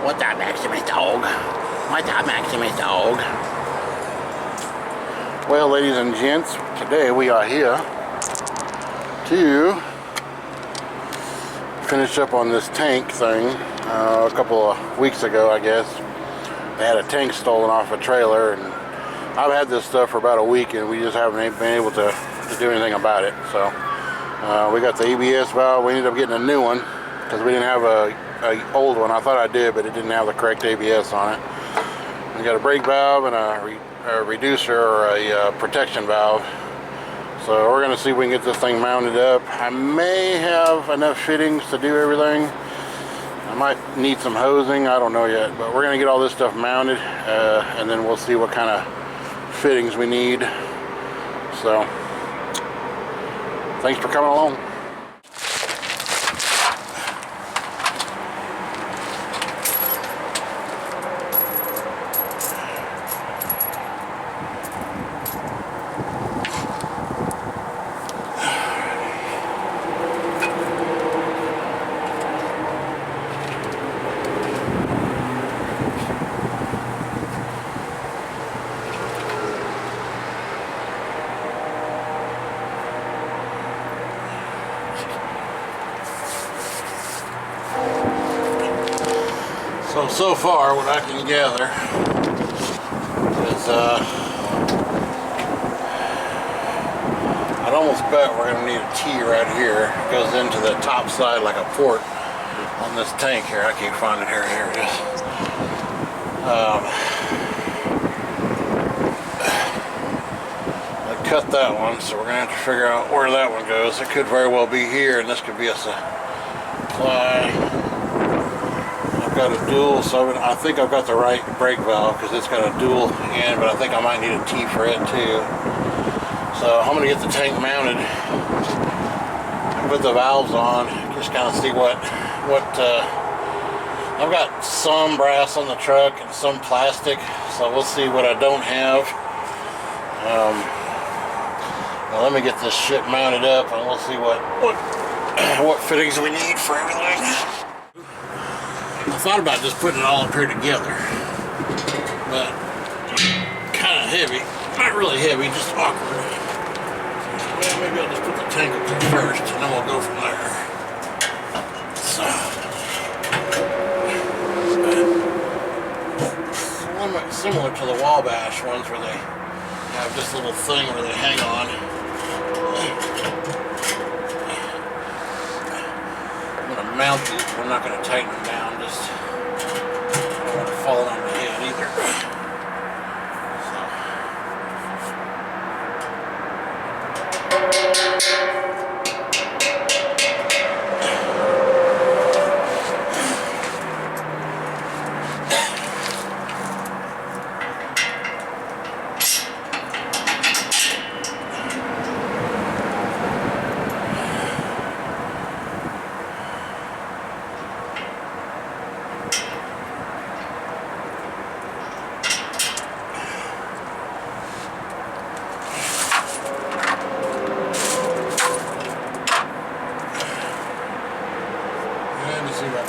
What's up, Maximus dog? What's up, Maximus dog? Well, ladies and gents, today we are here to finish up on this tank thing. A couple of weeks ago, I guess, they had a tank stolen off a trailer, and I've had this stuff for about a week, and we just haven't been able to do anything about it. So we got the ABS valve. We ended up getting a new one because we didn't have a old one. I thought I did, but it didn't have the correct ABS on it. We got a brake valve and a reducer or a protection valve. So we're gonna see if we can get this thing mounted up. I may have enough fittings to do everything. I might need some hosing, I don't know yet, but we're gonna get all this stuff mounted and then we'll see what kind of fittings we need. So thanks for coming along. So far, what I can gather is I'd almost bet we're going to need a T right here. It goes into the top side like a port on this tank here. I can't find it here. Here it is. I cut that one, so we're going to have to figure out where that one goes. It could very well be here, and this could be a supply. Got a dual, so I think I've got the right brake valve because it's got a dual end, but I think I might need a T for it too. So I'm gonna get the tank mounted and put the valves on, just kind of see what I've got some brass on the truck and some plastic, so we'll see what I don't have. Well, let me get this shit mounted up and we'll see what fittings we need for everything. I thought about just putting it all up here together, but kind of heavy. Not really heavy, just awkward. Well, maybe I'll just put the tank up there first, and then we'll go from there. So, similar to the Wabash ones where they have this little thing where they hang on. I'm going to mount these, but I'm not going to tighten them down. I don't want to fall on my head either.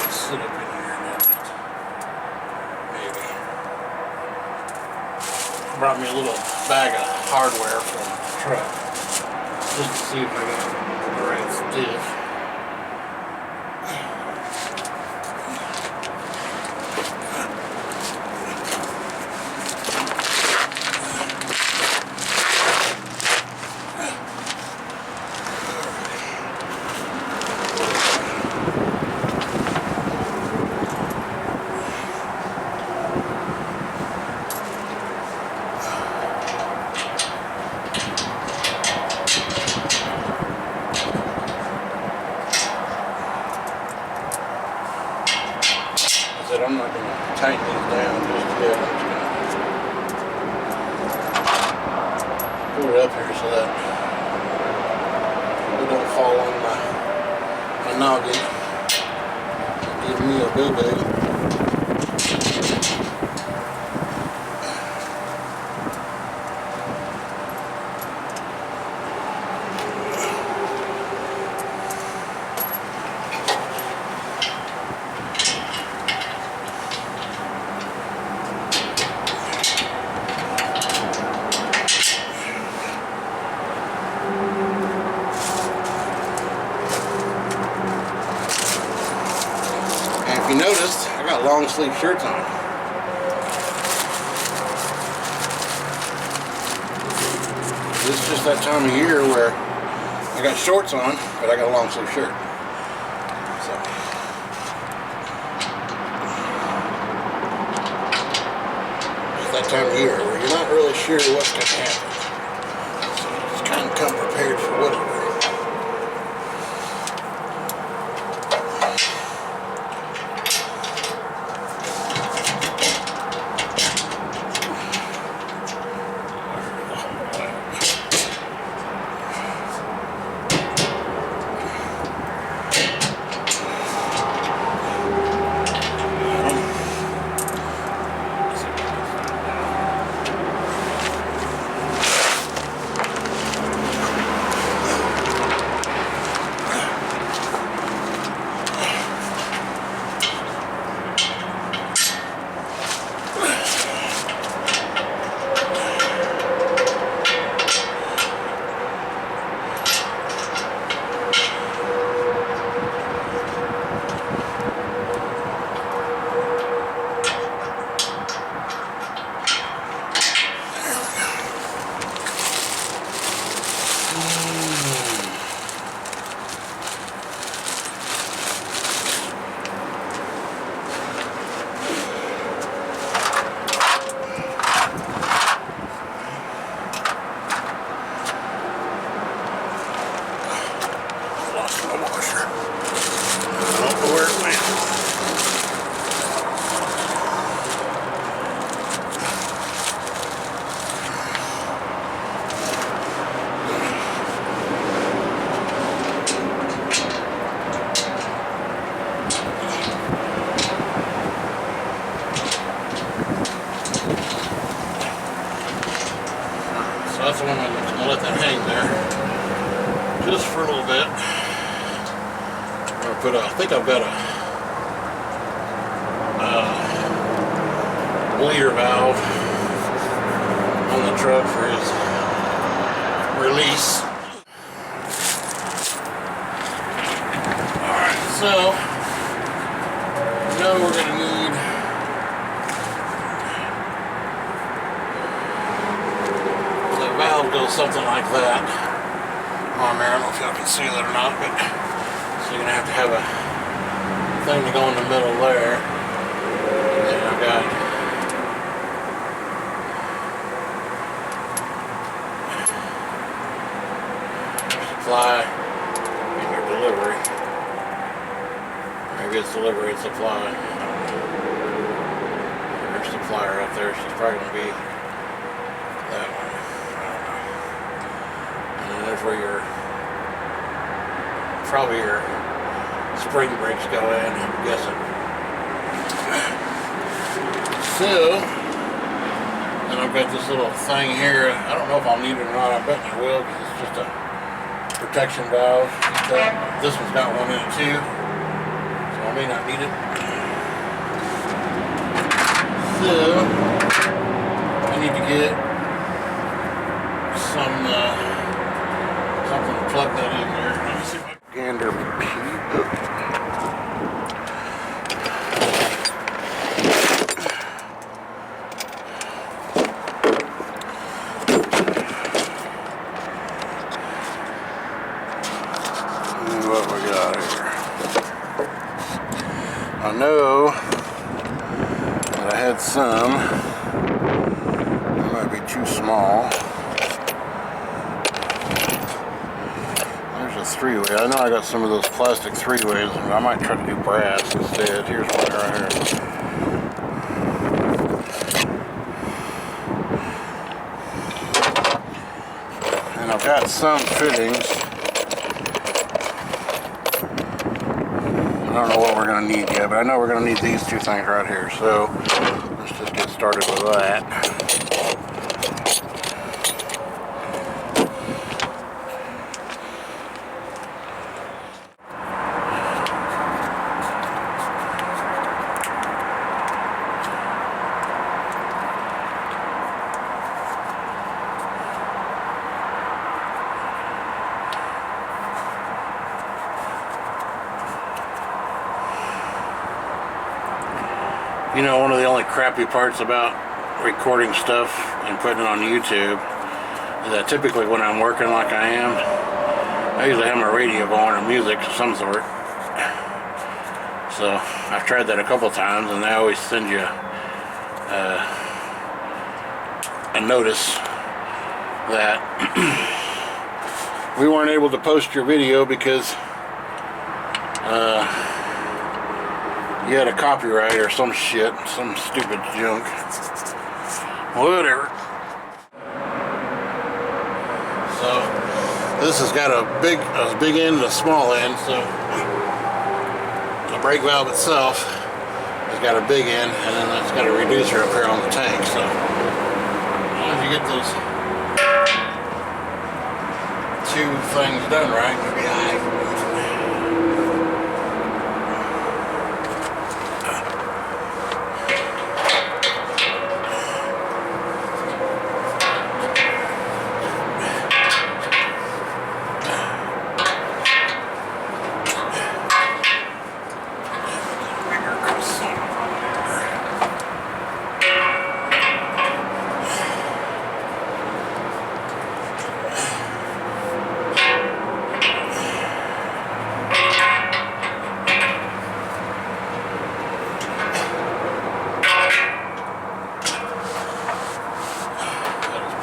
Sit up in here now. Maybe. Brought me a little bag of hardware from the truck just to see if I got the right stiff. I'm not going to tighten these down just yet. I'm just going to put it up here so that it don't fall on my noggin. Give me a boo-boo. If you noticed, I got long sleeve shirts on. This is just that time of year where I got shorts on, but I got a long sleeve shirt. So. It's that time of year where you're not really sure what's going to happen. So just kind of come prepared for whatever. That's the one I'm going to let that hang there just for a little bit. I'm going to put I think I've got a bleeder valve on the truck for his release. Alright, so now we're going to need valve goes something like that on there. I don't know if y'all can see that or not, but so you're gonna have to have a thing to go in the middle there. And then I've got supply and your delivery. Maybe it's delivery and supply. I don't know. There's supply right there. She's probably gonna be that one. There's where your probably your spring brakes go in, I'm guessing. So, and I've got this little thing here. I don't know if I'll need it or not. I bet I will, because it's just a protection valve. This one's got one in it too, so I may not need it. So, I need to get some something to plug that in there. Let me see if I can gander what we got here. I know that I had some. It might be too small. Three-way. I know I got some of those plastic three-ways, but I might try to do brass instead. Here's one right here. And I've got some fittings. I don't know what we're going to need yet, but I know we're going to need these two things right here. So let's just get started with that. You know, one of the only crappy parts about recording stuff and putting it on YouTube is that typically when I'm working like I am, I usually have my radio going or music of some sort. So I've tried that a couple times, and they always send you a notice that we weren't able to post your video because you had a copyright or some shit, some stupid junk. Whatever. So this has got a big end and a small end. So the brake valve itself has got a big end, and then it's got a reducer up here on the tank. So as long as you get those two things done right, you'll be alright.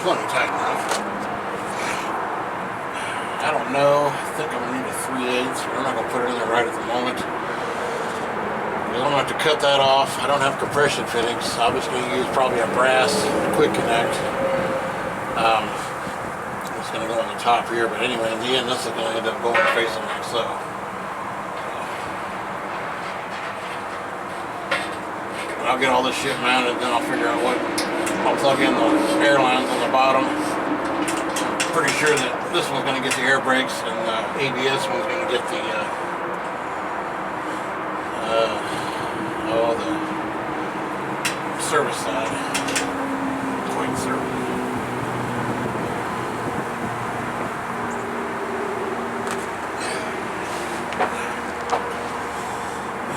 Plenty tight enough. I don't know. I think I'm gonna need a 3/8. We're not gonna put it in there right at the moment. I'm gonna have to cut that off. I don't have compression fittings. So I'm just gonna use probably a brass quick connect. It's gonna go on the top here, but anyway, in the end, this is gonna end up going facing like so. I'll get all this shit mounted, then I'll figure out what. I'll plug in the air lines on the bottom. I'm pretty sure that this one's going to get the air brakes, and the ABS one's going to get the service side. Quick service.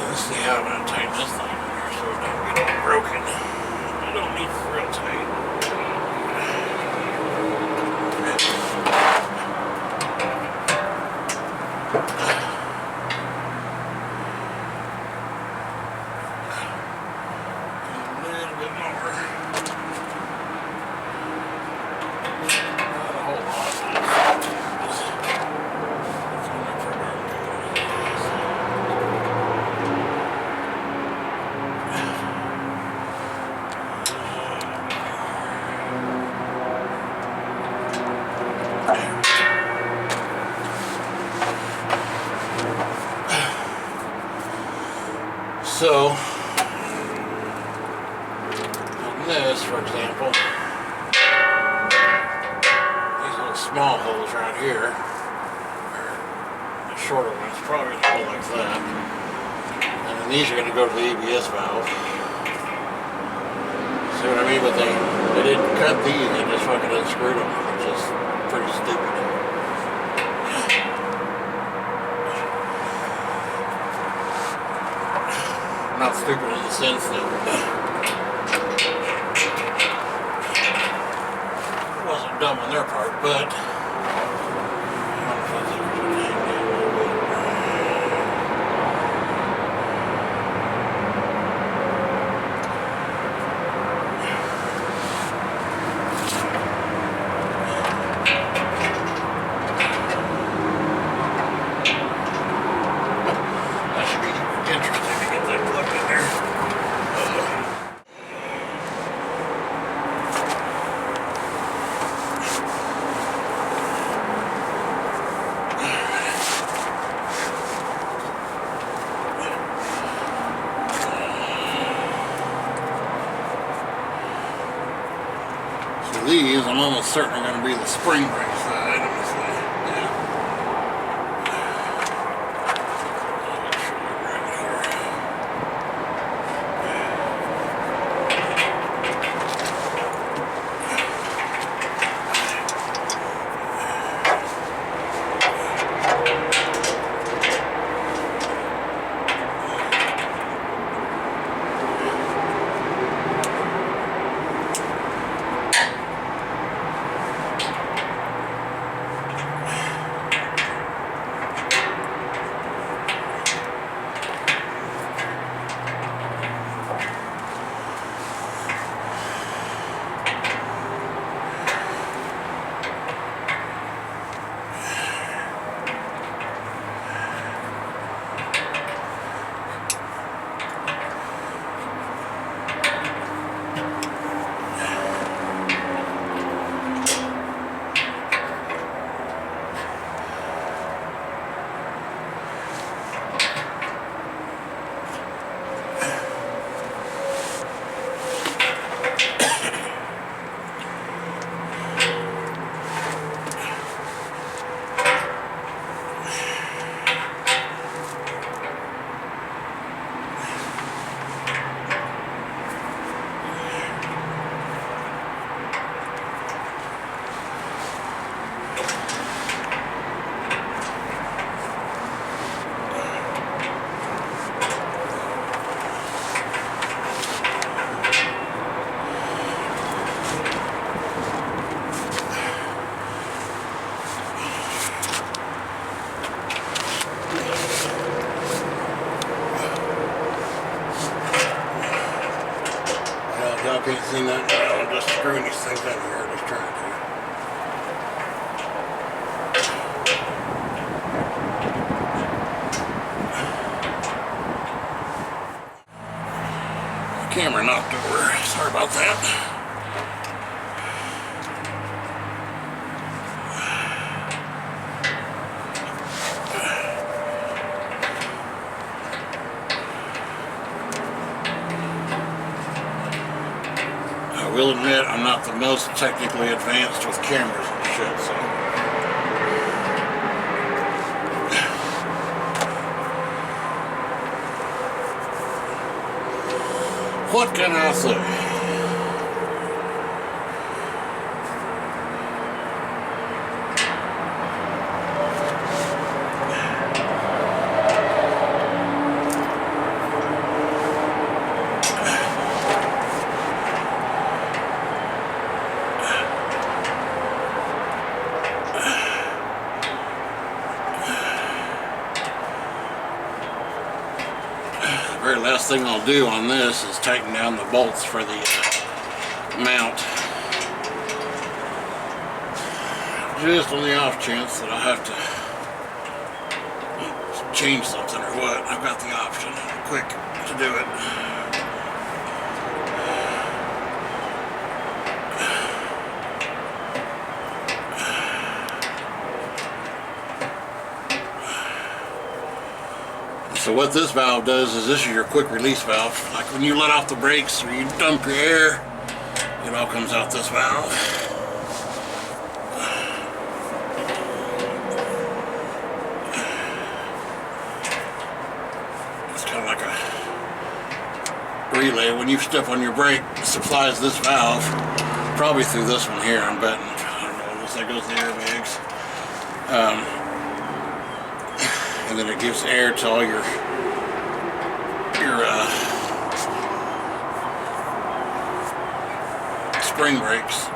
Let's see how I'm going to tighten this thing in here so it don't get all broken. I don't need it real tight. A little bit more. Not a whole lot. So, on this, for example, these little small holes right here, the shorter ones, probably going to go like that. And then these are going to go to the ABS valve. See what I mean? But they didn't cut these, they just fucking unscrewed them, which is pretty stupid. Not stupid in the sense that it wasn't dumb on their part, but these, I'm almost certain are going to be the spring brake side. Let me see. Yeah. can't see nothing. I'm just screwing these things in here, just trying to. Camera knocked over. Sorry about that. I will admit I'm not the most technically advanced with cameras and shit, so. What can I say? The very last thing I'll do on this is tighten down the bolts for the mount. Just on the off chance that I have to change something or what, I've got the option quick to do it. So what this valve does is this is your quick release valve. Like when you let off the brakes or you dump your air, it all comes out this valve. It's kind of like a relay. When you step on your brake, it supplies this valve, probably through this one here, I'm betting. I don't know, unless that goes to the airbags. And then it gives air to all your spring brakes.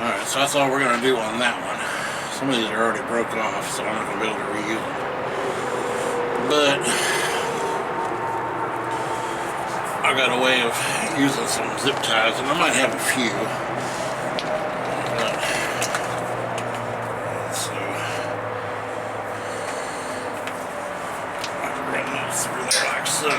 Alright, so that's all we're going to do on that one. Some of these are already broke off, so I'm not going to be able to reuse them. But I got a way of using some zip ties, and I might have a few. But, so I can run those through there like so.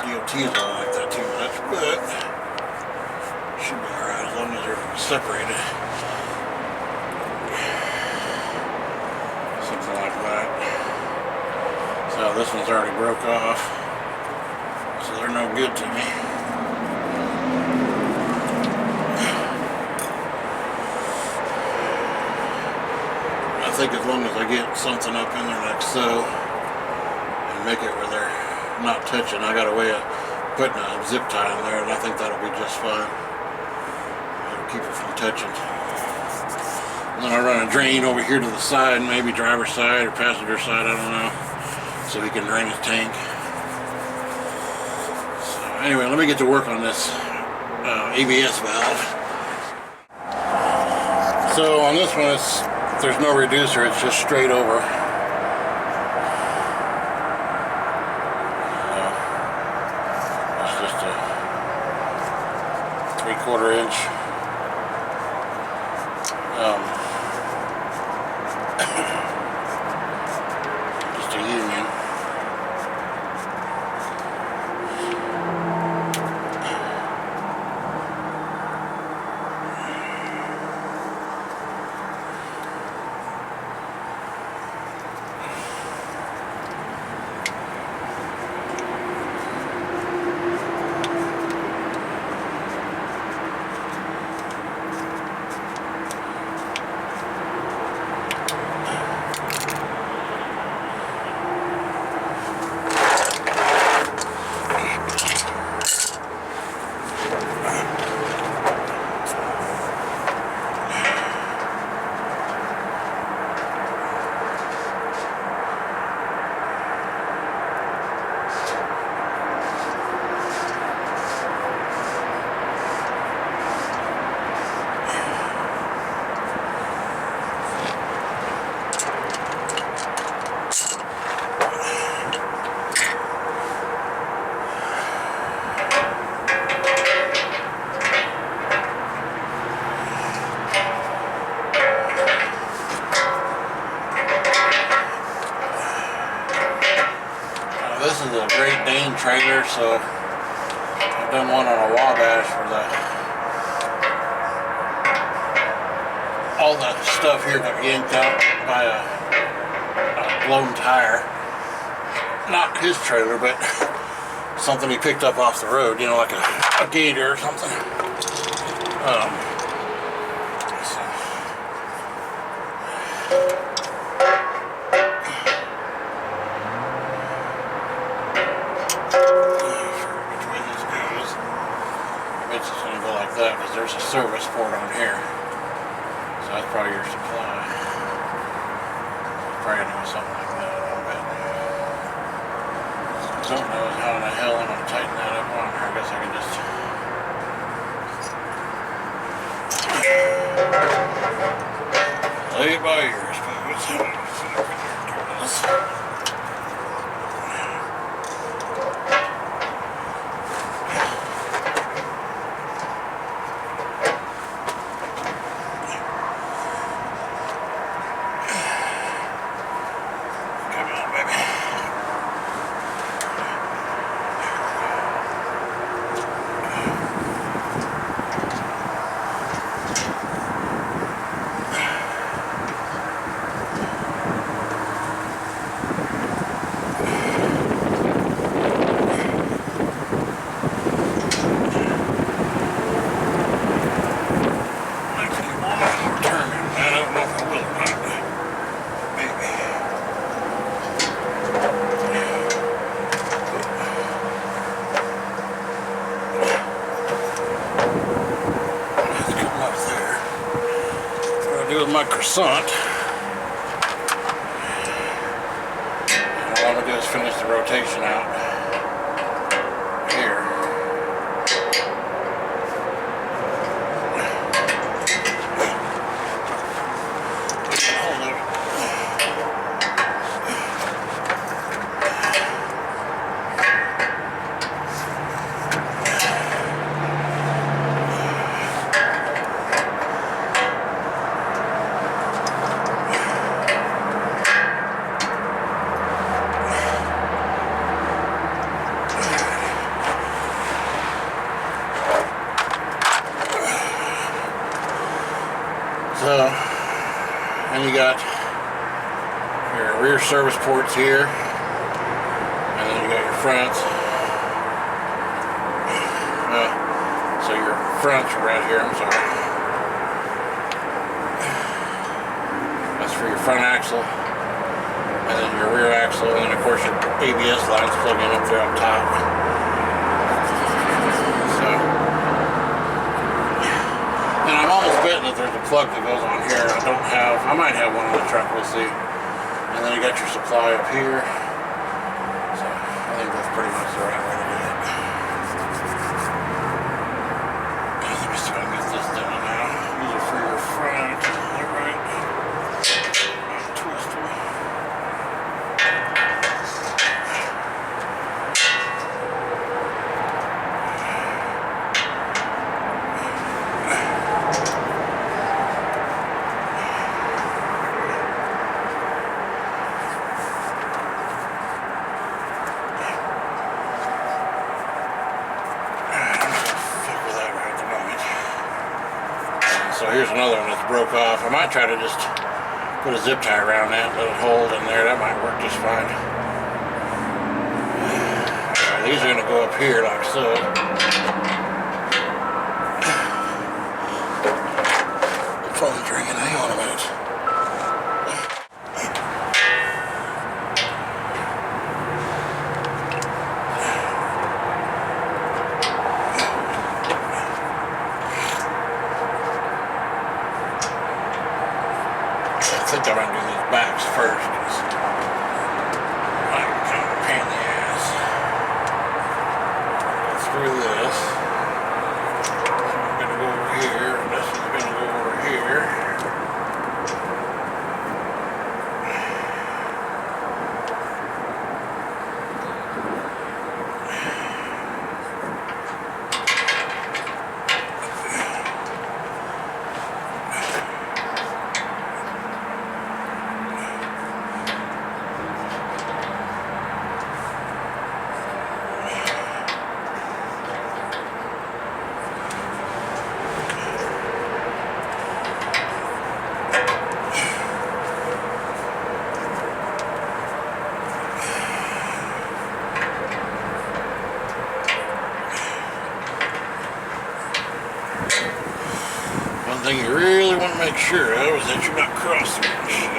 DOTs don't like that too much, but should be alright as long as they're separated. Something like that. So this one's already broke off, so they're no good to me. I think as long as I get something up in there like so and make it where they're not touching, I got a way of putting a zip tie in there, and I think that'll be just fine. It'll keep it from touching. And then I run a drain over here to the side, maybe driver's side or passenger side, I don't know, so he can drain his tank. So anyway, let me get to work on this ABS valve. So on this one, there's no reducer, it's just straight over. Just a 3/4 inch just a union. This is a Great Dane trailer, so I've done one on a Wabash where all the stuff here got yanked out by a blown tire. Not his trailer, but something he picked up off the road, you know, like a gator or something. Because there's a service port on here, so that's probably your supply. Probably gonna do something like that a little bit. Don't know how the hell I'm gonna tighten that up on here. I guess I can just lay it by ear, I suppose. My croissant. And all I'm gonna do is finish the rotation out here. So, and you got your rear service ports here, and then you got your fronts. So your fronts are right here, I'm sorry. That's for your front axle, and then your rear axle, and then of course your ABS lines plug in up there on top. Betting that there's a plug that goes on here. I might have one on the truck, we'll see. And then you got your supply up here. So I think that's pretty much the right way to do it. Let me see if I can get this done now. These are for your front, right? Twist them. So here's another one that's broke off. I might try to just put a zip tie around that, let it hold in there. That might work just fine. These are going to go up here like so. The phone's ringing. Hang on a minute. I think I'm going to do these backs first. I'm kind of a pain in the ass. Go through this. So I'm going to go over here, and this is going to go over here. sure of is that you're not cross threading shit.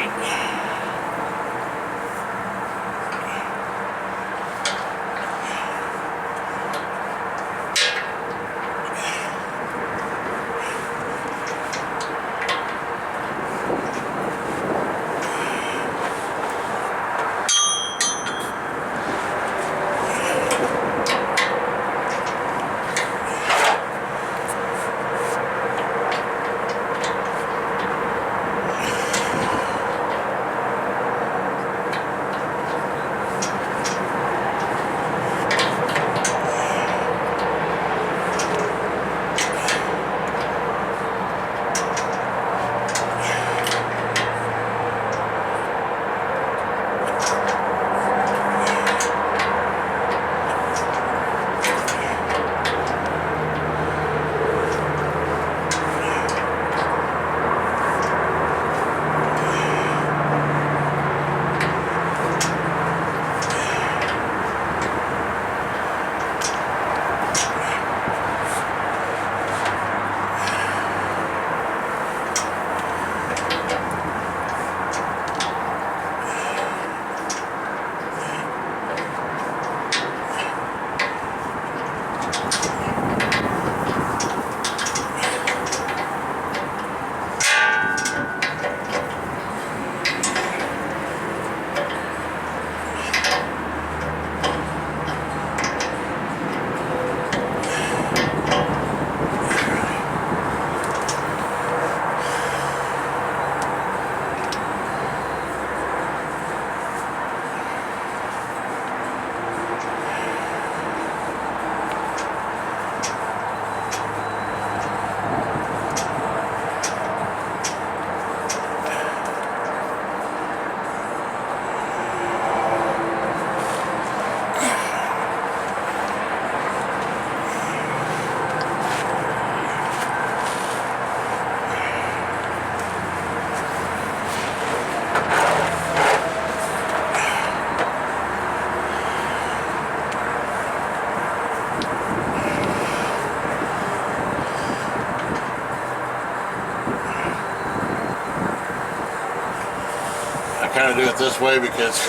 Kind of do it this way because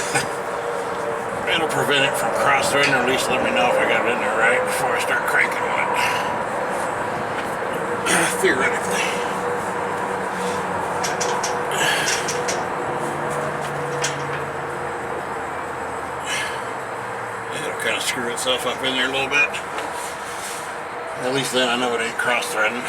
it'll prevent it from cross-threading, or at least let me know if I got it in there right before I start cranking on it. Theoretically. It'll kind of screw itself up in there a little bit. At least then I know it ain't cross-threading.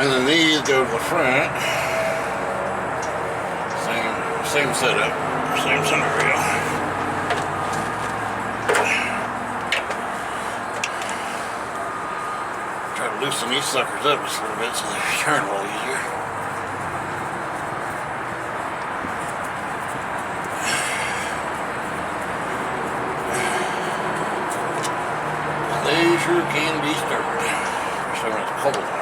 And then these go to the front. Same setup, same scenario. Try to loosen these suckers up just a little bit so they turn a little easier. They sure can be stirred, especially when it's cold out.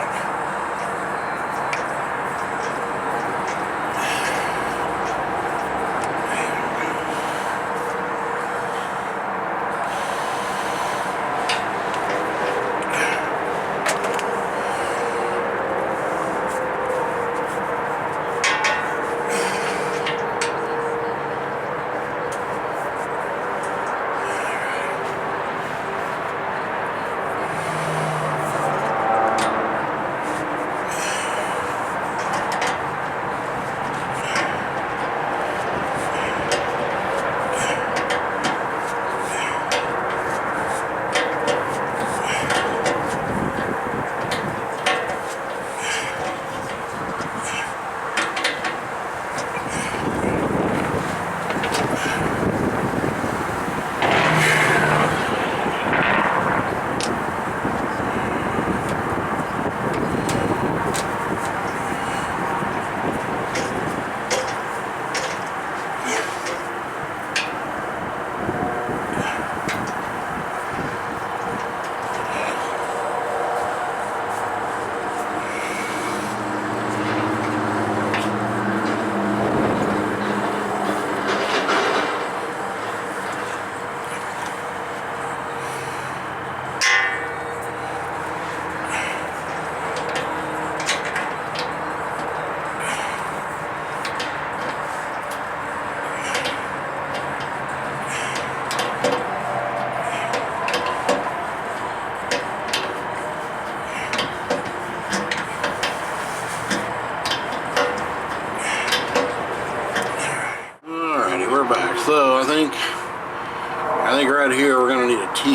I think right here we're gonna need a T.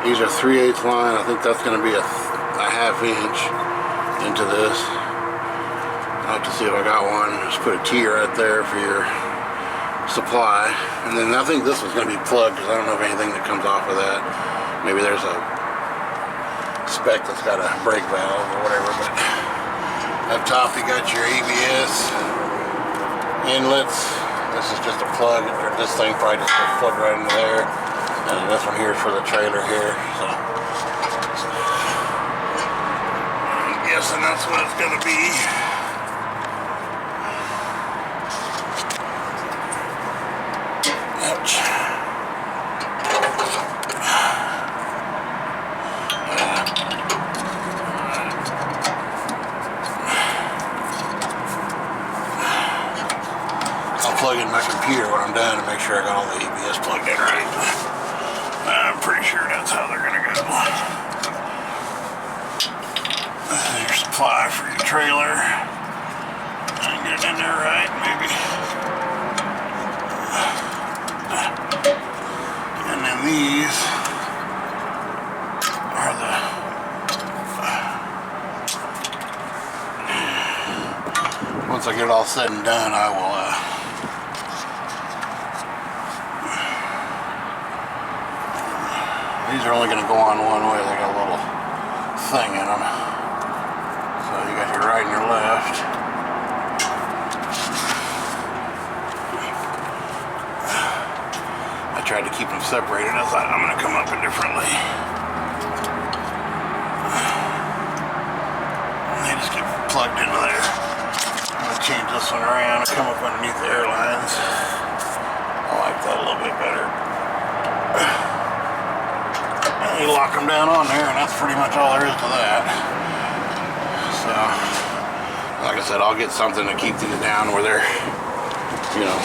These are 3/8 line. I think that's gonna be a 1/2 inch into this. I'll have to see if I got one. Just put a T right there for your supply. And then I think this one's gonna be plugged because I don't know of anything that comes off of that. Maybe there's a spec that's got a brake valve or whatever, but up top you got your ABS inlets. This is just a plug, or this thing probably just gets plugged right into there. And then this one here is for the trailer here. So I'm guessing that's what it's gonna be. Ouch. Plug in my computer when I'm done and make sure I got all the ABS plugged in right. I'm pretty sure that's how they're gonna go. Your supply for your trailer. I can get it in there right, maybe. And then these are the. Once I get it all said and done, I will. These are only going to go on one way. They got a little thing in them. So you got your right and your left. I tried to keep them separated. I thought I'm going to come up indifferently. They just get plugged into there. I'm going to change this one around and come up underneath the airlines. I like that a little bit better. You lock them down on there, and that's pretty much all there is to that. So, like I said, I'll get something to keep these down where they're, you know,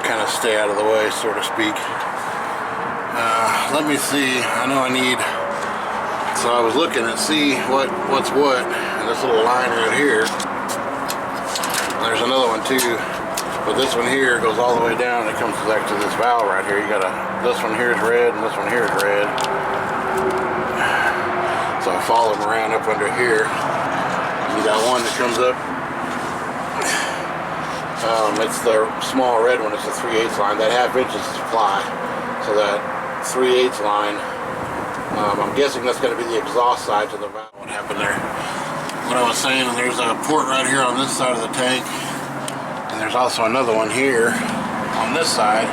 kind of stay out of the way, so to speak. Let me see. I know I need. So I was looking and see what's what, and this little line right here. There's another one too. But this one here goes all the way down and it comes back to this valve right here. You gotta, this one here is red and this one here is red. So I follow them around up under here. You got one that comes up. It's the small red one, it's the 3/8 line. That 1/2 inch is supply. So that 3/8 line, I'm guessing that's gonna be the exhaust side to the valve. What happened there? What I was saying, there's a port right here on this side of the tank. There's also another one here on this side,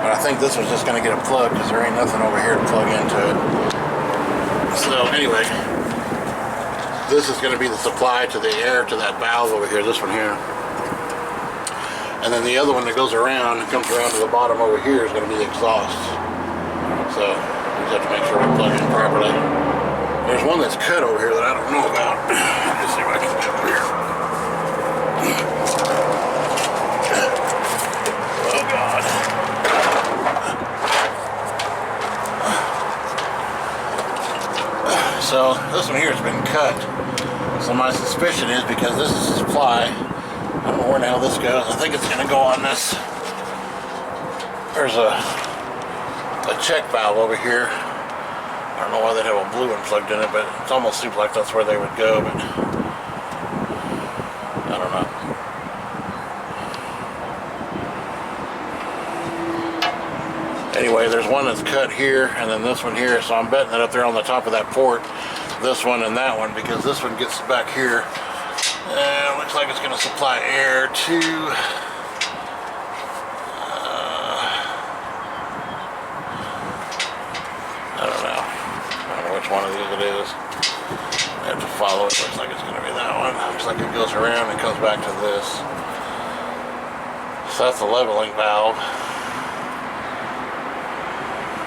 but I think this was just going to get a plug because there ain't nothing over here to plug into it. So anyway, this is going to be the supply to the air to that valve over here, this one here. And then the other one that goes around and comes around to the bottom over here is going to be the exhaust. So you just have to make sure we plug in properly. There's one that's cut over here that I don't know about. Let's see if I can get over here. So this one here has been cut. So my suspicion is because this is supply. I don't know where the hell this goes. I think it's going to go on this. There's a check valve over here. I don't know why they'd have a blue one plugged in it, but it almost seems like that's where they would go. But I don't know. Anyway, there's one that's cut here, and then this one here, so I'm betting that up there on the top of that port, this one and that one, because this one gets back here, and it looks like it's going to supply air to, I don't know which one of these it is. I have to follow it. Looks like it's going to be that one. Looks like it goes around and comes back to this. So that's a leveling valve.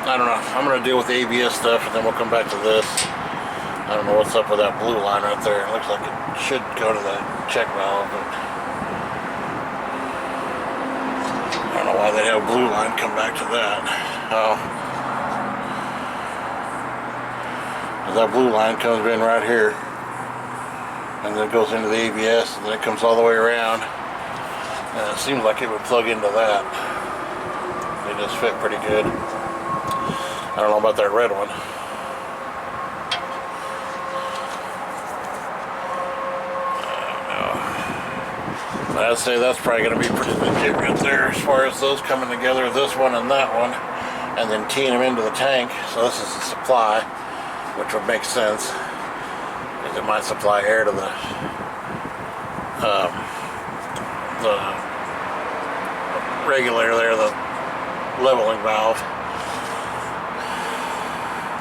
I don't know. I'm going to deal with the ABS stuff and then we'll come back to this. I don't know what's up with that blue line right there. It looks like it should go to the check valve, but I don't know why they'd have a blue line come back to that. Oh. That blue line comes in right here and then it goes into the ABS and then it comes all the way around And it seems like it would plug into that. They just fit pretty good. I don't know about that red one. I'd say that's probably going to be pretty legit right there as far as those coming together, this one and that one, and then keying them into the tank. So this is the supply, which would make sense, because it might supply air to the regulator there, the leveling valve.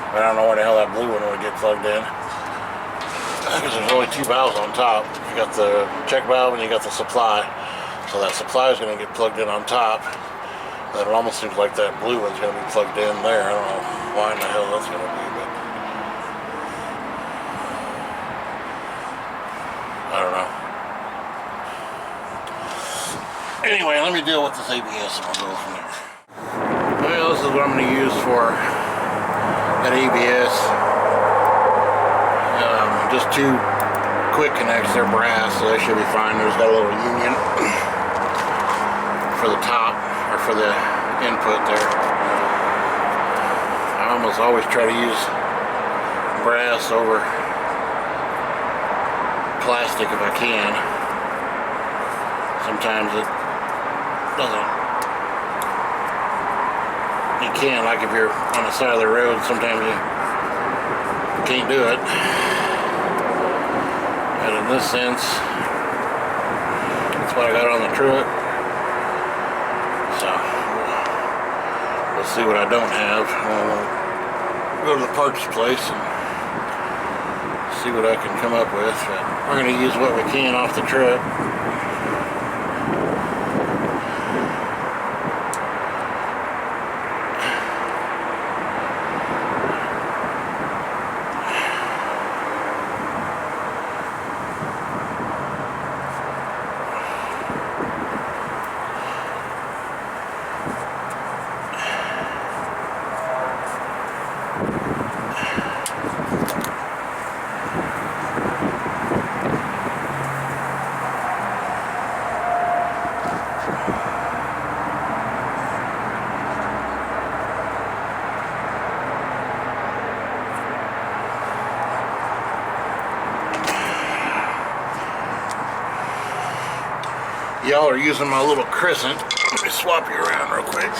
I don't know where the hell that blue one would get plugged in, because there's only two valves on top. You got the check valve and you got the supply. So that supply is going to get plugged in on top. Then it almost seems like that blue one's going to be plugged in there. I don't know why in the hell that's going to be, but I don't know. Anyway, let me deal with this ABS and we'll go from there. Well, this is what I'm going to use for that ABS. Just two quick connects. They're brass, so they should be fine. There's got a little union for the top, or for the input there. I almost always try to use brass over plastic if I can. Sometimes it doesn't. You can, like if you're on the side of the road, sometimes you can't do it. And in this sense, that's what I got on the truck. So we'll see what I don't have. We'll go to the parts place and see what I can come up with. But we're going to use what we can off the truck. Y'all are using my little crescent. Let me swap you around real quick.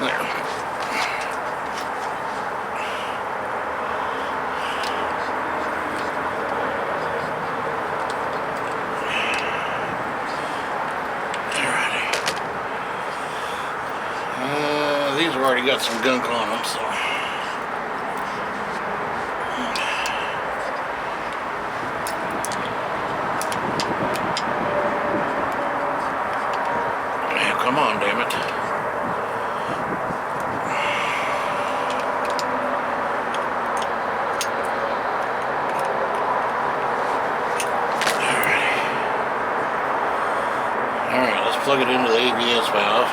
There. Alrighty. These have already got some gunk on them, so. Come on, damn it. Alright, let's plug it into the ABS valve.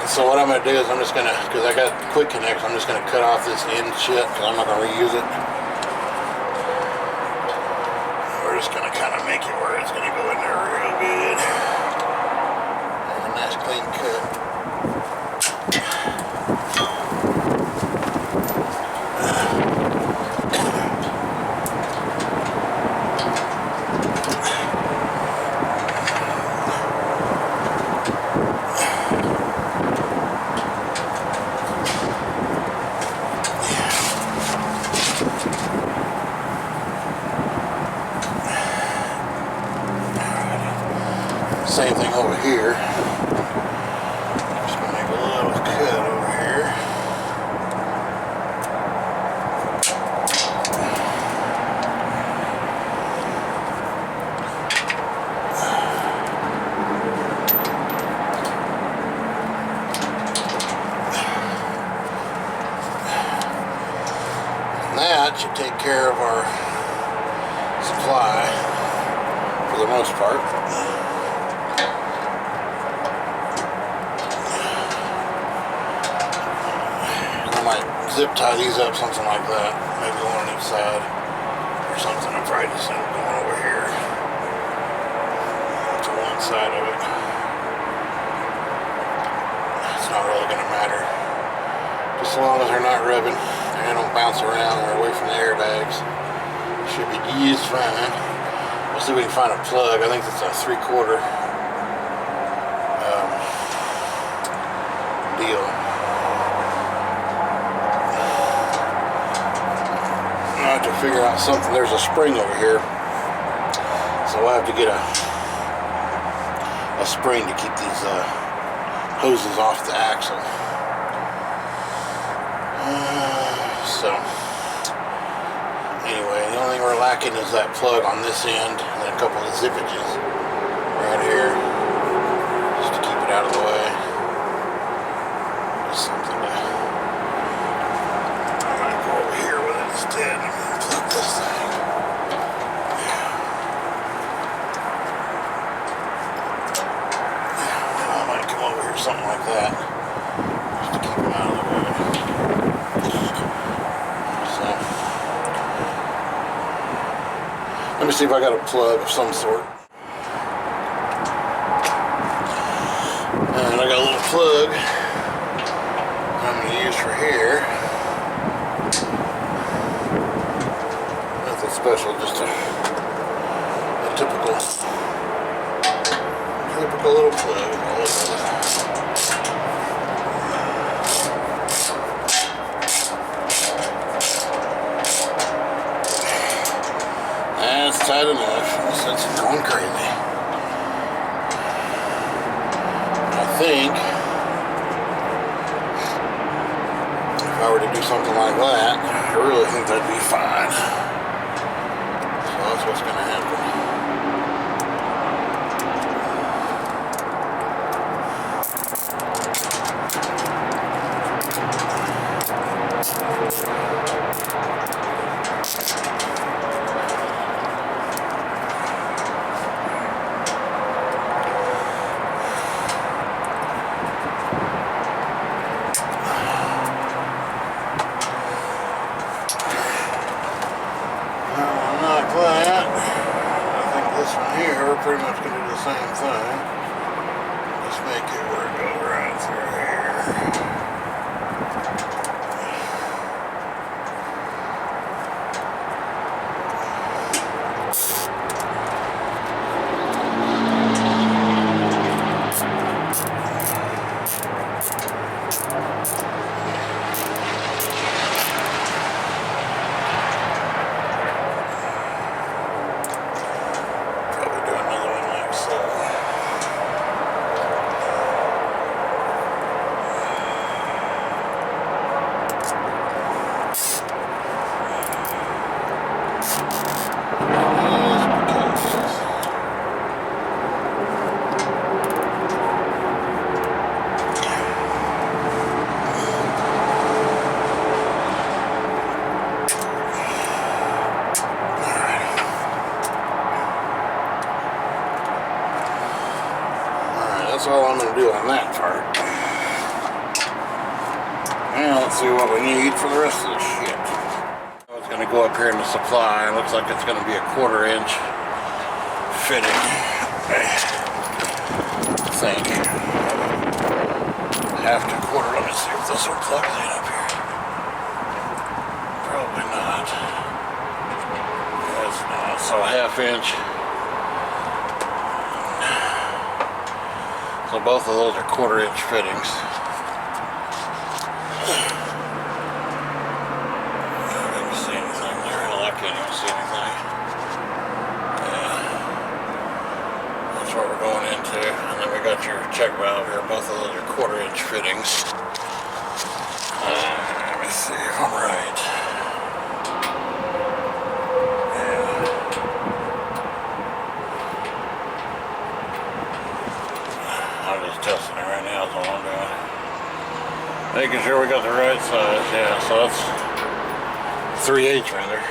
So what I'm going to do is I'm just going to, because I got quick connects, I'm just going to cut off this end shit because I'm not going to reuse it. We're just going to kind of make it where it's going to go in there real good. And a nice clean cut. that should take care of our supply for the most part. I might zip tie these up, something like that. Maybe one on each side or something. I'll probably just end up going over here to one side of it. It's not really going to matter. Just as long as they're not rubbing and they don't bounce around or away from the air bags. Should be just fine. We'll see if we can find a plug. I think it's a 3/4 deal. I have to figure out something. There's a spring over here, so I have to get a spring to keep these hoses off the axle. So anyway, the only thing we're lacking is that plug on this end and then a couple of zippages right here, just to keep it out of the way. Just something to, I might go over here with it instead and plug this thing. Yeah, I might come over here, something like that, just to keep it out of the way. Let me see if I got a plug of some sort. And I got a little plug I'm going to use for here. Nothing special, just a typical little plug. That's tight enough. It's going crazy. I think if I were to do something like that, I really think that'd be fine. So that's what's going to happen. Pretty much going to do the same thing. Just make it where it goes right through here. That's all I'm going to do on that part. Now let's see what we need for the rest of this shit. It's going to go up here in the supply. It looks like it's going to be a 1/4 inch fitting. I think. Half to 1/4. Let me see if this will plug in up here. Probably not. That's not. So a 1/2 inch. So both of those are 1/4 inch fittings. I didn't see anything there. Hell, I can't even see anything. Yeah. That's what we're going into. And then we got your check valve here. Both of those are 1/4 inch fittings. Let me see if I'm right. Testing it right now is all I'm doing. Making sure we got the right size, yeah, so that's 3/8 rather.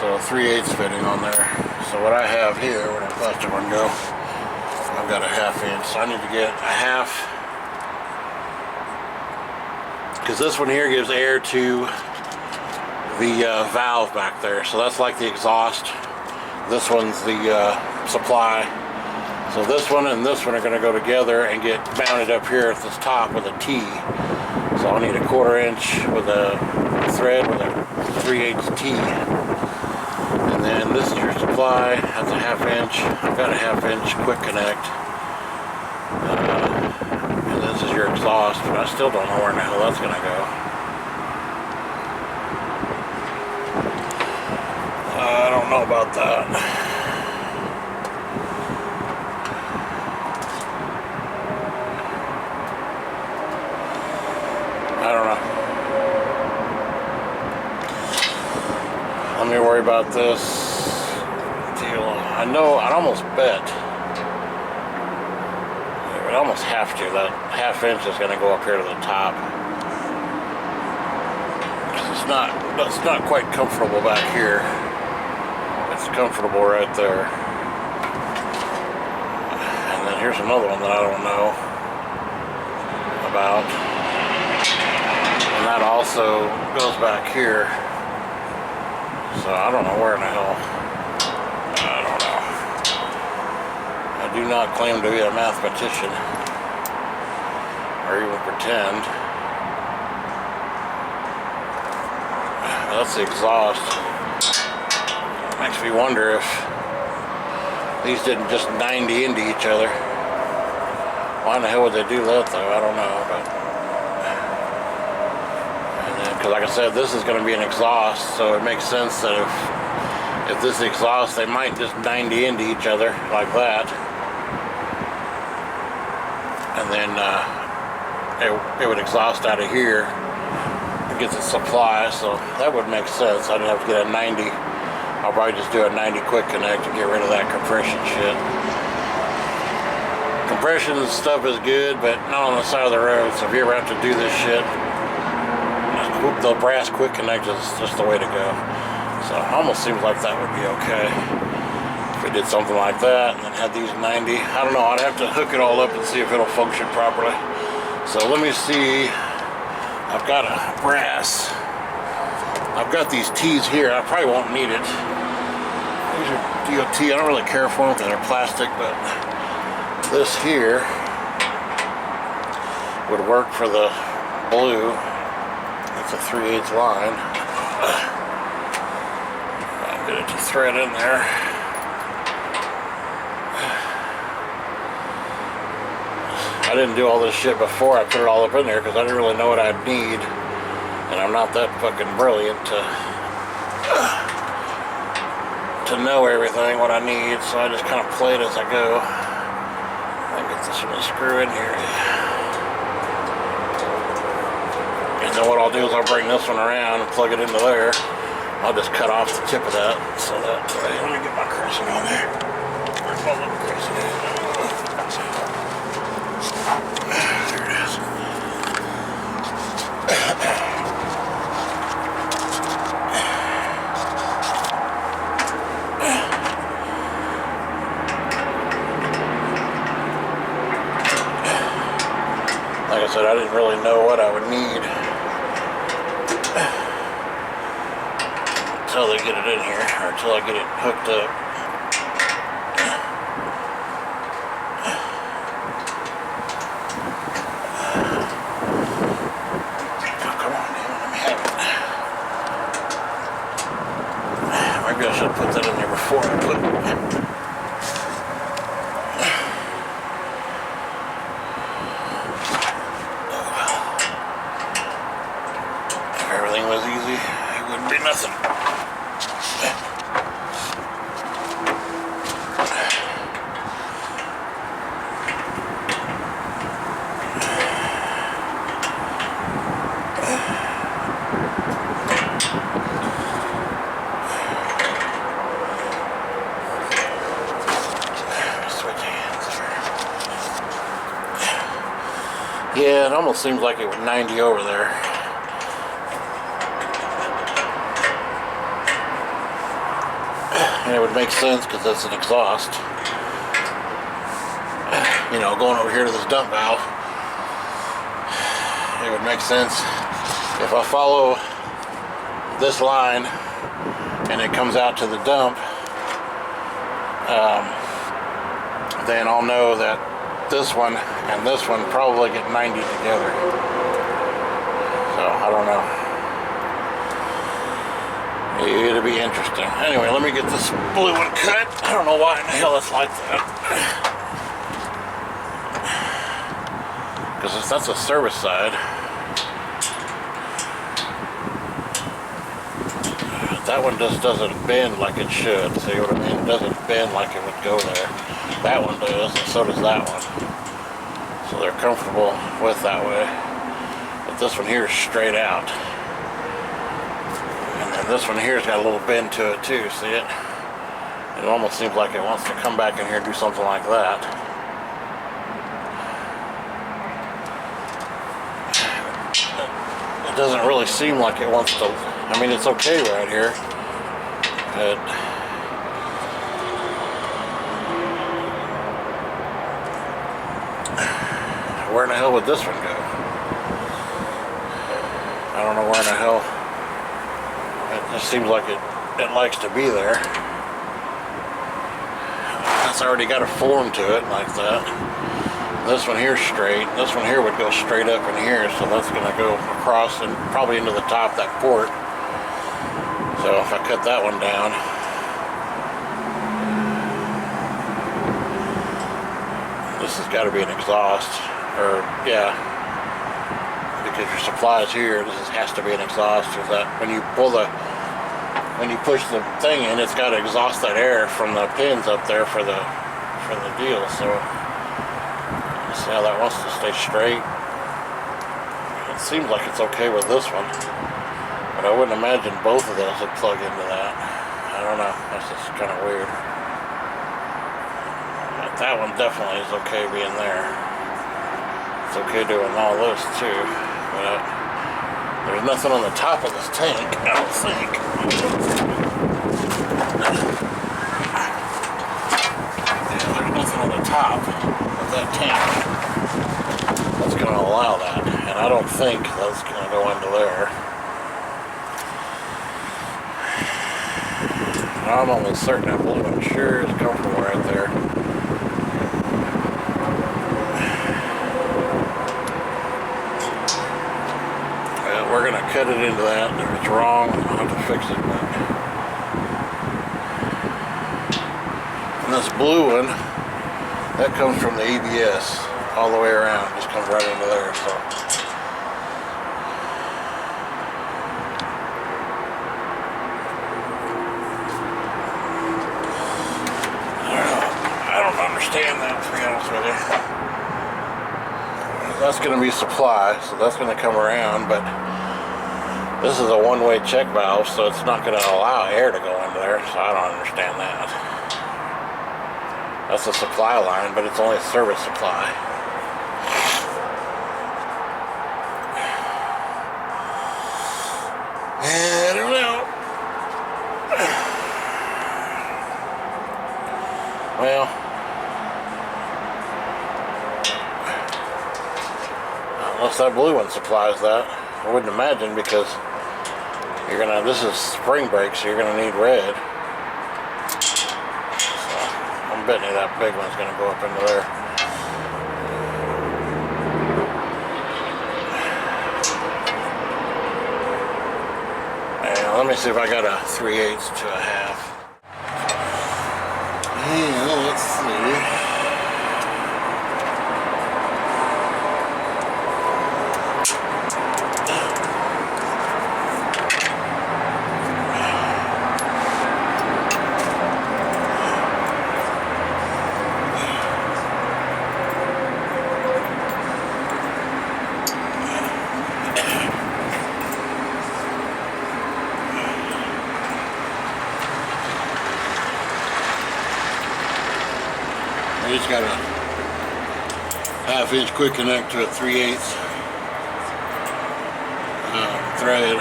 So 3/8 fitting on there. So what I have here, where the plastic one go? I've got a 1/2 inch, so I need to get a 1/2, because this one here gives air to the valve back there. So that's like the exhaust. This one's the supply. So this one and this one are going to go together and get mounted up here at this top with a T. So I'll need a 1/4 inch with a thread with a 3/8 T. And then this is your supply. That's a 1/2 inch. I've got a 1/2 inch quick connect. And this is your exhaust, but I still don't know where in the hell that's going to go. I don't know about that. I don't know. Let me worry about this deal. I know, I'd almost bet. I would almost have to. That 1/2 inch is going to go up here to the top. It's not quite comfortable back here. It's comfortable right there. And then here's another one that I don't know about. And that also goes back here. So I don't know where in the hell. I don't know. I do not claim to be a mathematician. Or even pretend. That's the exhaust. Makes me wonder if these didn't just 90 into each other. Why in the hell would they do that though? I don't know. But because like I said, this is going to be an exhaust, so it makes sense that if this is exhaust, they might just 90 into each other like that, and then it would exhaust out of here. It gets its supply, so that would make sense. I'd have to get a 90. I'll probably just do a 90 quick connect and get rid of that compression shit. Compression stuff is good, but not on the side of the road. So if you ever have to do this shit, the brass quick connect is just the way to go. So it almost seems like that would be okay if we did something like that and then had these 90. I don't know. I'd have to hook it all up and see if it'll function properly. So let me see. I've got a brass. I've got these T's here. I probably won't need it. These are DOT. I don't really care for them because they're plastic, but this here would work for the blue. It's a 3/8 line. I'll get it to thread in there. I didn't do all this shit before I put it all up in there because I didn't really know what I'd need. And I'm not that fucking brilliant to know everything, what I need, so I just kind of play it as I go. I'll get this one to screw in here. And then what I'll do is I'll bring this one around and plug it into there. I'll just cut off the tip of that, so that way, let me get my crescent on there. Where's my little crescent at? There it is. Like I said, I didn't really know what I would need until they get it in here, or until I get it hooked up. Oh, come on, Dane, let me have it. Maybe I should put that in there before I put it. Was easy, it wouldn't be nothing. Switch hands there. Yeah, it almost seems like it was 90 over there. and it would make sense because it's an exhaust. You know, going over here to this dump valve, it would make sense if I follow this line and it comes out to the dump, then I'll know that this one and this one probably get 90 together. So I don't know. It'll be interesting. Anyway, let me get this blue one cut. I don't know why in the hell it's like that. Because that's a service side. That one just doesn't bend like it should. See what I mean? It doesn't bend like it would go there. That one does, and so does that one. So they're comfortable with that way. But this one here is straight out. And then this one here's got a little bend to it too, see it? It almost seems like it wants to come back in here and do something like that. It doesn't really seem like it wants to. I mean, it's okay right here, but where in the hell would this one go? I don't know where in the hell. It just seems like it likes to be there. It's already got a form to it like that. This one here straight. This one here would go straight up in here, so that's going to go across and probably into the top of that port. So if I cut that one down, this has got to be an exhaust, or yeah, because your supply is here. This has to be an exhaust. Is that when you pull the, when you push the thing in, it's got to exhaust that air from the pins up there for the deal. So see how that wants to stay straight. It seems like it's okay with this one. But I wouldn't imagine both of those would plug into that. I don't know. That's just kind of weird. But that one definitely is okay being there. It's okay doing all this too. But there's nothing on the top of this tank, I don't think. Yeah, there's nothing on the top of that tank that's going to allow that. And I don't think that's going to go into there. I'm almost certain that blue one sure is comfortable right there. Well, we're going to cut it into that. If it's wrong, I'll have to fix it. And this blue one, that comes from the ABS all the way around. Just comes right into there. So. Understand that, to be honest with you. That's going to be supply, so that's going to come around, but this is a one-way check valve, so it's not going to allow air to go into there, so I don't understand that. That's a supply line, but it's only a service supply. I don't know. Well, unless that blue one supplies that, I wouldn't imagine, because you're gonna. This is spring brake, so you're gonna need red. So I'm betting you that big one's gonna go up into there. And let me see if I got a 3/8 to a half. Yeah, let's see. I just got a 1/2 inch quick connect to a 3/8 thread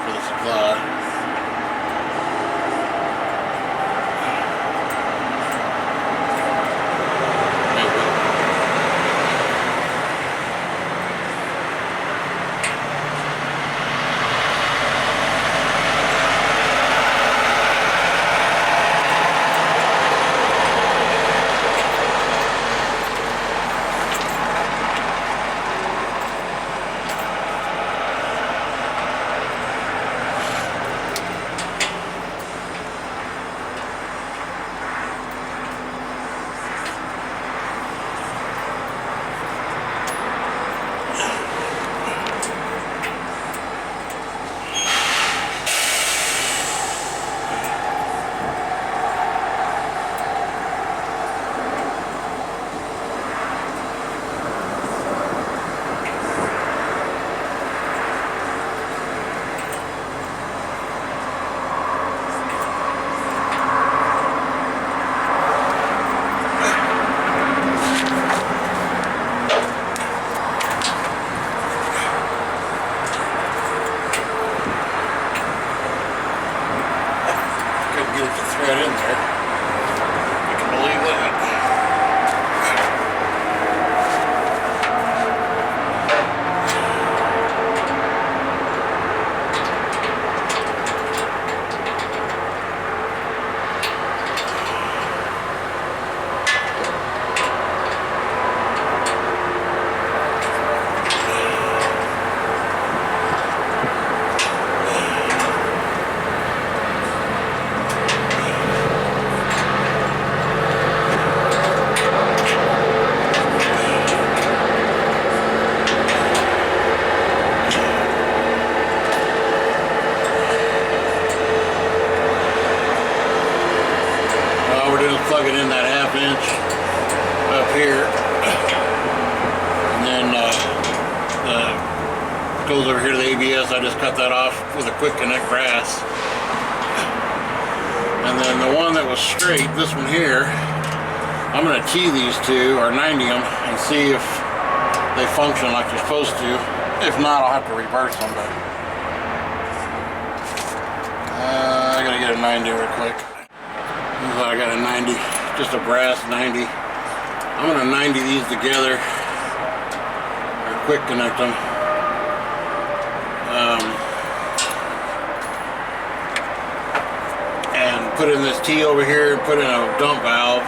for the supply. plug it in that 1/2 inch up here, and then goes over here to the ABS. I just cut that off with a quick connect brass. And then the one that was straight, this one here, I'm going to tee these two, or 90 them, and see if they function like they're supposed to. If not, I'll have to reverse them, but I gotta get a 90 real quick. I got a 90, just a brass 90. I'm gonna 90 these together, or quick connect them. And put in this T over here, put in a dump valve,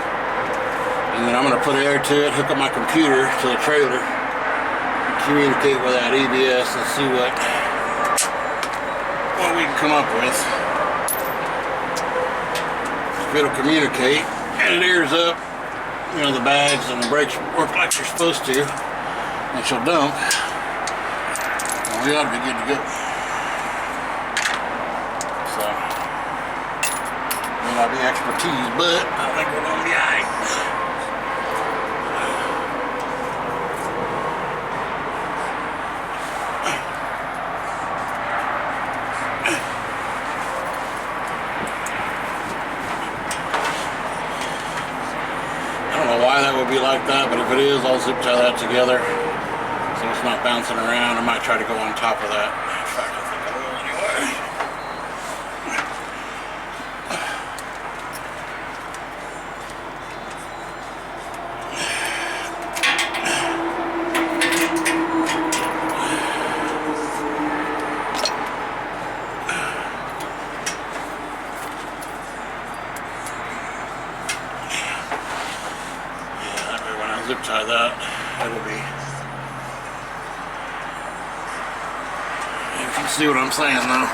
and then I'm gonna put air to it, hook up my computer to the trailer, communicate with that ABS, and see what we can come up with. If it'll communicate and it airs up, you know, the bags and the brakes work like they're supposed to, and she'll dump, well, we ought to be good to go. So, may not be expertise, but I think we're gonna be alright. Why that would be like that, but if it is, I'll zip tie that together so it's not bouncing around. I might try to go on top of that. In fact, I think I will anyway. Zip tie that, it'll be, you can see what I'm saying though.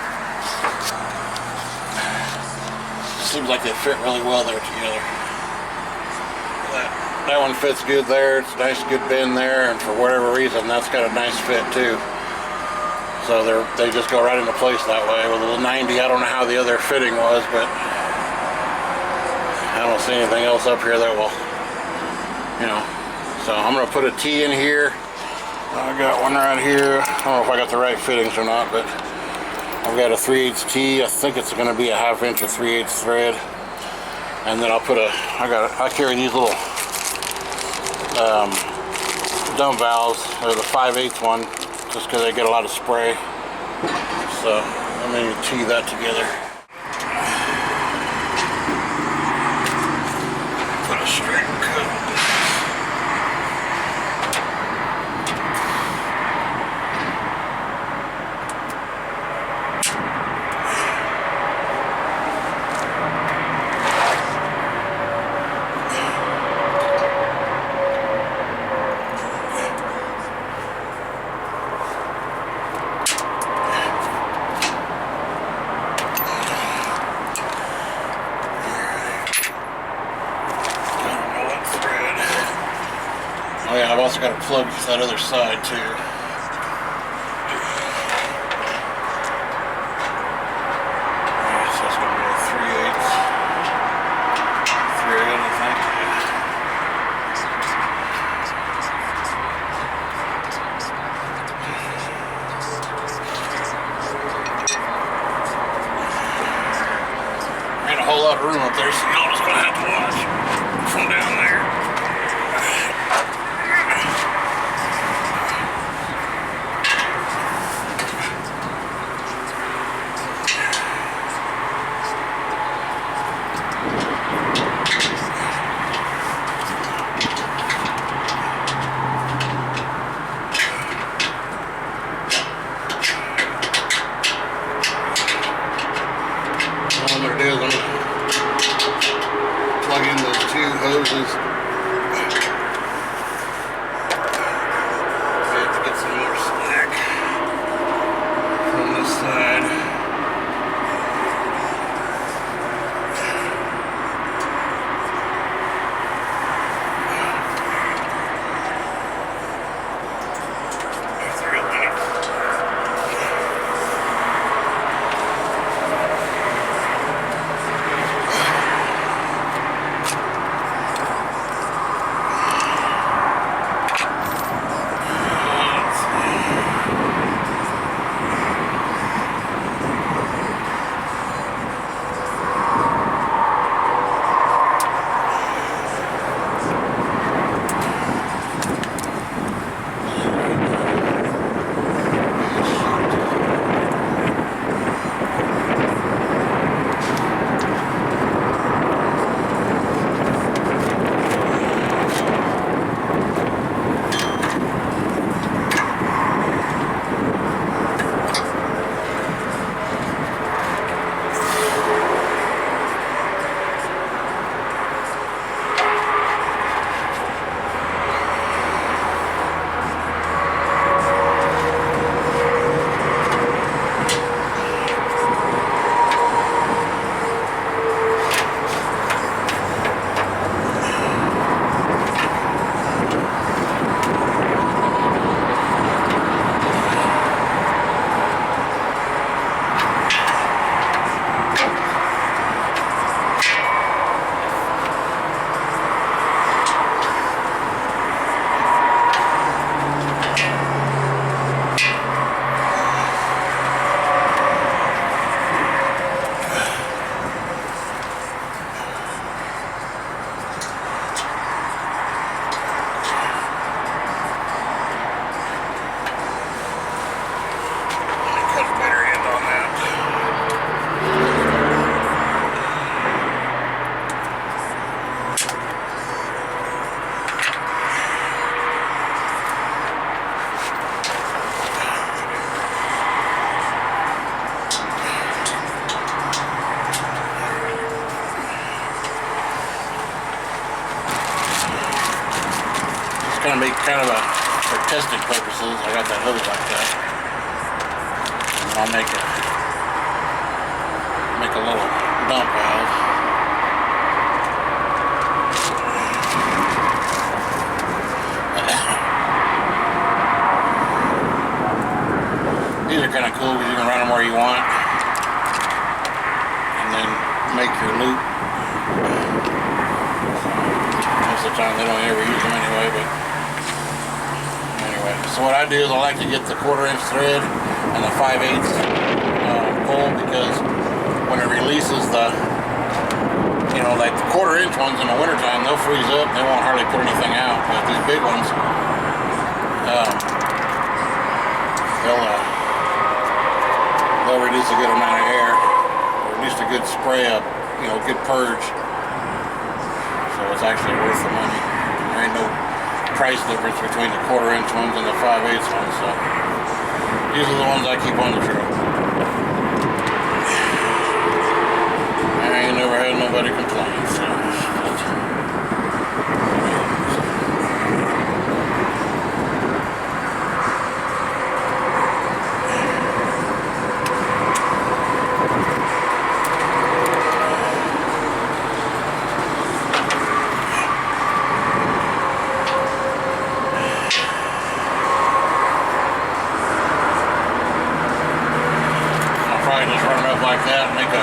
Seems like they fit really well there together. That one fits good there, it's a nice good bend there, and for whatever reason that's got a nice fit too. So they just go right into place that way. With a little 90, I don't know how the other fitting was, but I don't see anything else up here that will, you know. So I'm going to put a T in here. I got one right here. I don't know if I got the right fittings or not, but I've got a 3/8 T. I think it's going to be a 1/2 inch or 3/8 thread. And then I'll put I carry these little dump valves. They're the 5/8 one, just because they get a lot of spray. So I'm going to tee that together. Put a straight cut. Oh yeah, I've also got to plug that other side too. So it's going to be a 3/8 thread, I think. Ain't a whole lot of room up there, so y'all just going to have to watch from down there. What I'm going to do is I'm going to plug in those two hoses kind of for testing purposes, I got that hose like that. And I'll make a little dump valve. These are kind of cool because you can run them where you want and then make your loop. Most of the time they don't ever use them anyway, but anyway. So what I do is I like to get the 1/4 inch thread and the 5/8 pull, because when it releases the, you know, like the 1/4 inch ones in the wintertime, they'll freeze up, they won't hardly put anything out, but these big ones, they'll reduce a good amount of air, or at least a good spray up, you know, good purge. So it's actually worth the money. There ain't no price difference between the 1/4 inch ones and the 5/8 ones. So these are the ones I keep on the truck. I ain't never had nobody complain. So just run it up like that and make a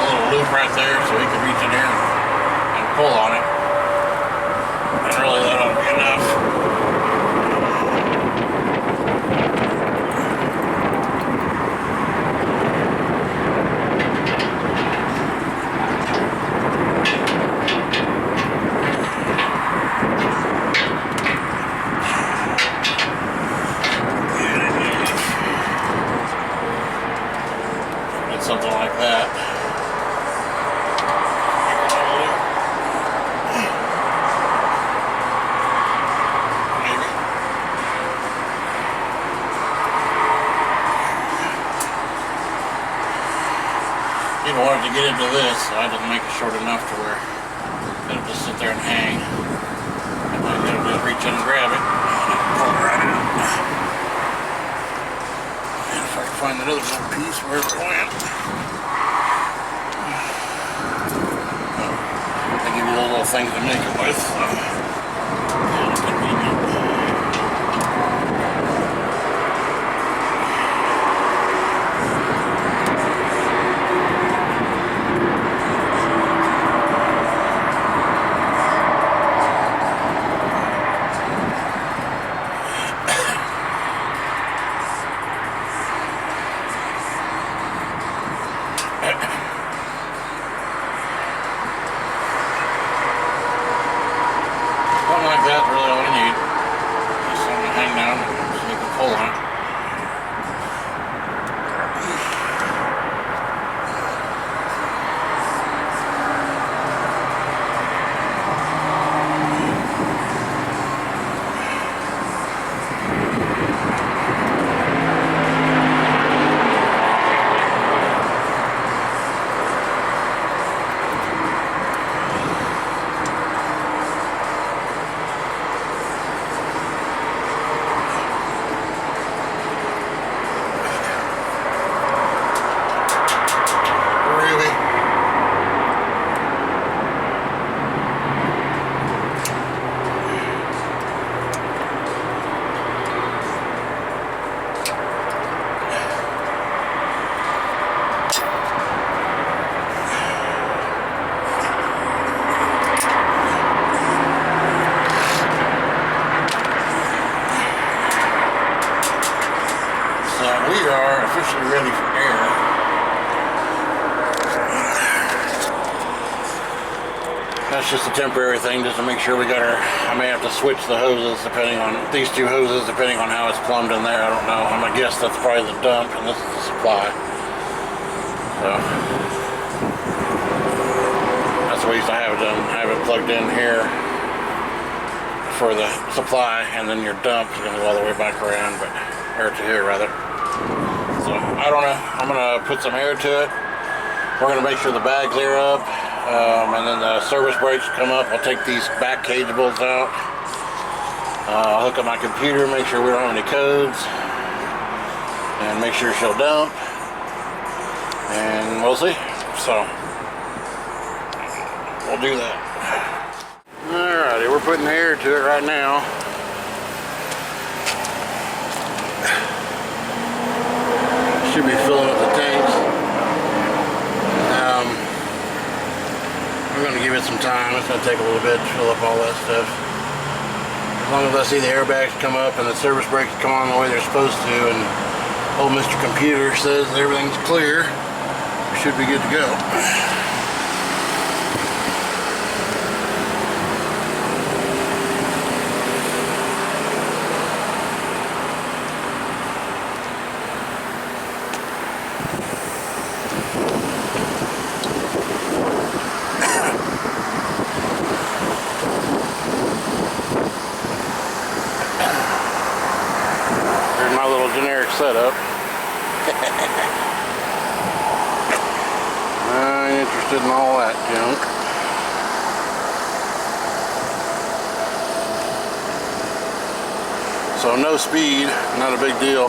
little loop right there so he can reach in here and pull on it. And really that ought to be enough. Something like that. Maybe. Didn't want it to get into this, so I didn't make it short enough to where it'll just sit there and hang. And then it'll just reach in and grab it. Pull it right out. And if I can find that other little piece wherever it went. They give you those little things to make it with. So. Something like that's really all you need. Just something to hang down so you can pull on it. We are officially ready for air. That's just a temporary thing, just to make sure we got our, I may have to switch the hoses depending on, these two hoses depending on how it's plumbed in there. I don't know. I'm gonna guess that's probably the dump and this is the supply. So that's the way I used to have it done. Have it plugged in here for the supply, and then your dump is gonna go all the way back around, but or to here rather. So I don't know. I'm gonna put some air to it. We're gonna make sure the bags air up, and then the service brakes come up. I'll take these back cage bolts out. I'll hook up my computer, make sure we don't have any codes, and make sure she'll dump, and we'll see. So we'll do that. Alrighty, we're putting air to it right now. Should be filling up the tanks. We're going to give it some time. It's going to take a little bit to fill up all that stuff. As long as I see the airbags come up and the service brakes come on the way they're supposed to, and old Mr. Computer says that everything's clear, we should be good to go. Setup. I ain't interested in all that junk. So no speed, not a big deal.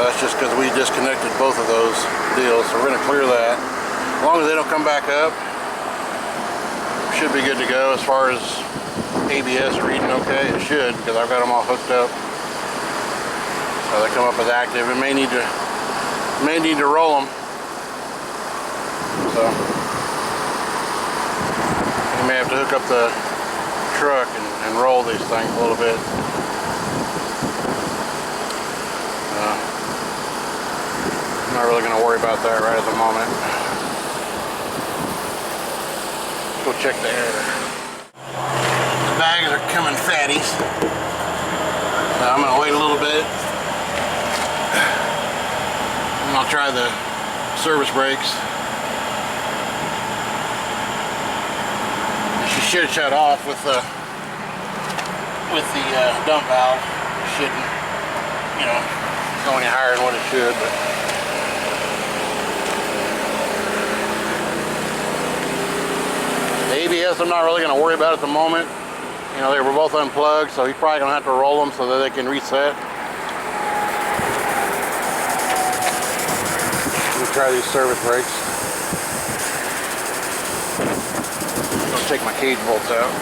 That's just because we disconnected both of those deals. So we're going to clear that. As long as they don't come back up, should be good to go. As far as ABS reading okay, it should, because I've got them all hooked up. So they come up as active. It may need to roll them. So you may have to hook up the truck and roll these things a little bit. I'm not really going to worry about that right at the moment. Let's go check the air. The bags are coming fatties. So I'm going to wait a little bit. And I'll try the service brakes. She should shut off with the dump valve. It shouldn't, go any higher than what it should. But the ABS, I'm not really going to worry about at the moment. They were both unplugged, so he's probably going to have to roll them so that they can reset. Try these service brakes. I'll take my cage bolts out.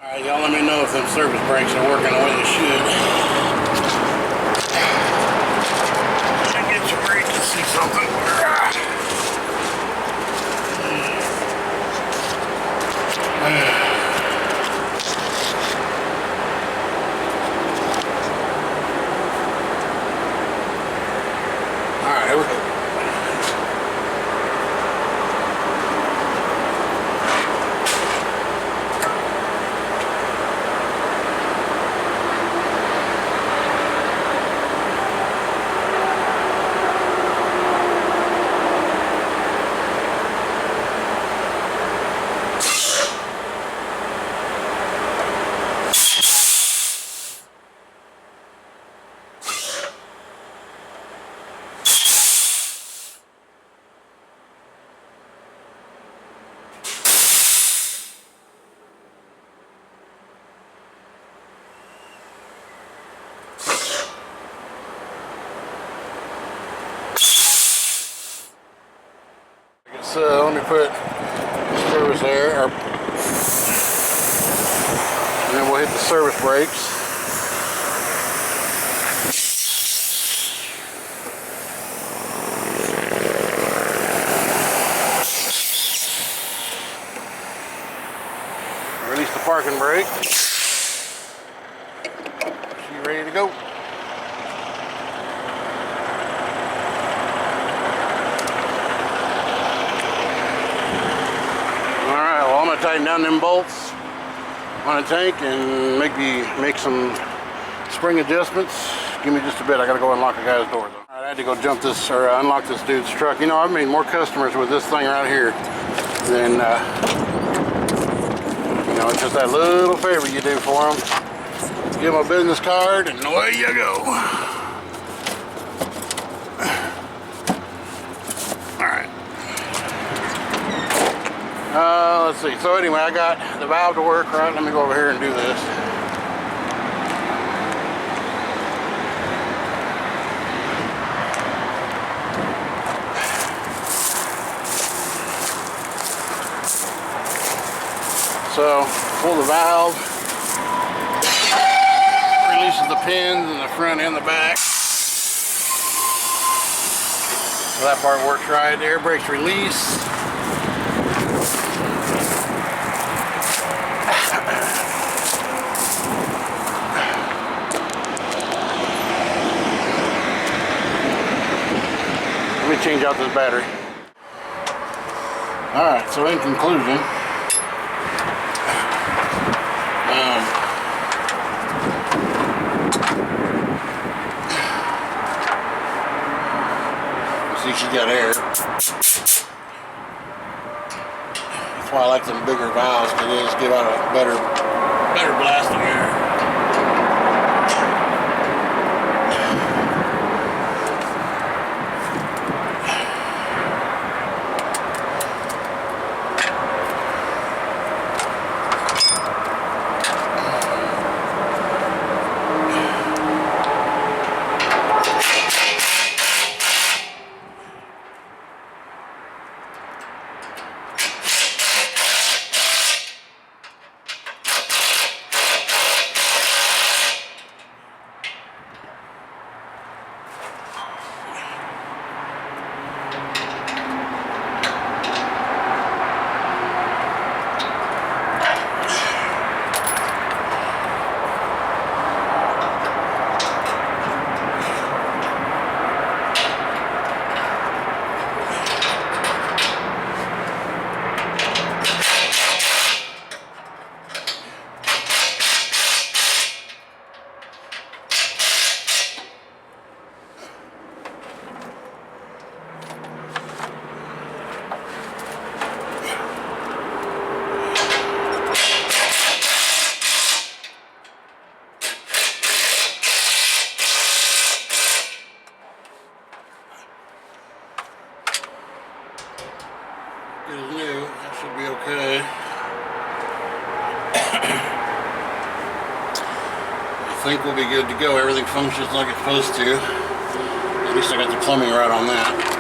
Alright, y'all let me know if them service brakes are working the way they should. Let me get you where you can see something. Alright, here we go. So let me put service there, and then we'll hit the service brakes. to go. Alright, well I'm going to tighten down them bolts on the tank and maybe make some spring adjustments. Give me just a bit. I got to go unlock the guy's door though. Alright, I had to go jump this or unlock this dude's truck. You know, I've made more customers with this thing right here than you know, it's just that little favor you do for them. Give them a business card and away you go. Alright. Let's see. So anyway, I got the valve to work, right? Let me go over here and do this. So, pull the valve, releases the pins in the front and the back. So that part works right. The air brakes release. Let me change out this battery. Alright, so in conclusion, see, she's got air. That's why I like them bigger valves, because they just give out a better blast of air. Good as new. That should be okay. I think we'll be good to go. Everything functions like it's supposed to. At least I got the plumbing right on that.